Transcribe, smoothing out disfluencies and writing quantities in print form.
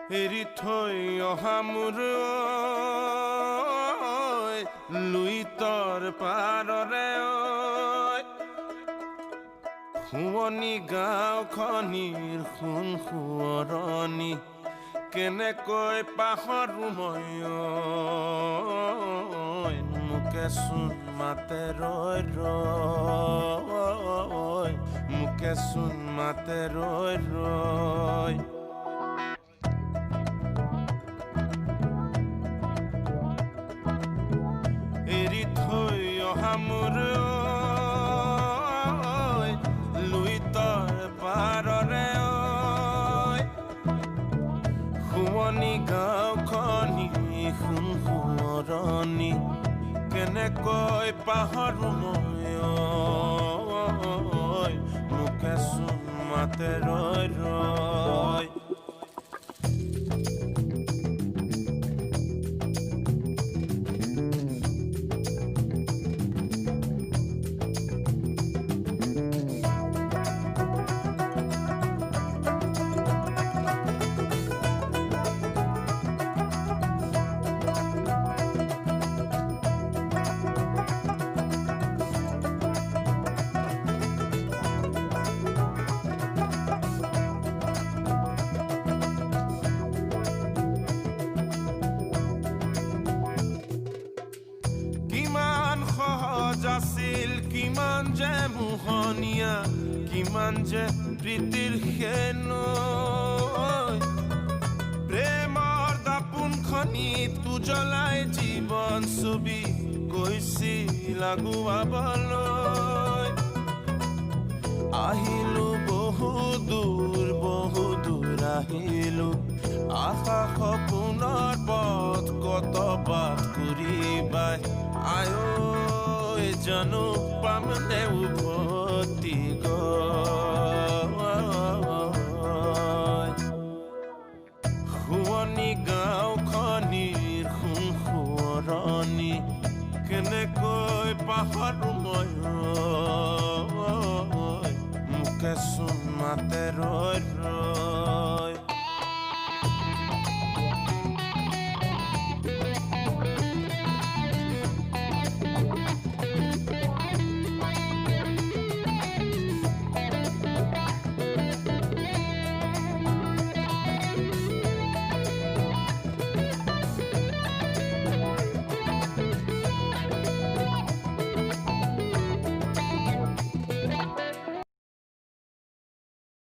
এৰি থৈ অহা মোৰ লুইতৰ পাৰৰে শুৱনি গাঁওখনিৰ সোণ সোঁৱৰণি কেনেকৈ পাহৰো মই মোকেচোন মাতে ৰৈ ৰৈ মোকেচোন মাতে ৰৈ ৰৈ এৰি থৈ অহা মোৰ লুইতৰ পাৰৰে শুৱনি গাঁওখনি সোণ সোঁৱৰণি কেনেকৈ পাহৰো মই মোকেচোন মাতে ৰৈ ৰৈ সহজ আছিল কিমান যে মোহনীয়া কিমান যে প্ৰীতিৰ সেনৈ প্ৰেমৰ দাপোনখনিত উজ্বলাই জীৱন ছবি কৈছিল আগুৱাবলৈ আহিলো বহু দূৰ আহিলো আশা সপোনৰ পথ কত বাট কৰিবাই আয়ো জানো পামনে উভতি শুৱনি গাঁওখনিৰ সোণ সোঁৱৰণি কেনেকৈ পাহৰো মই মোকেচোন মাতে ৰৈ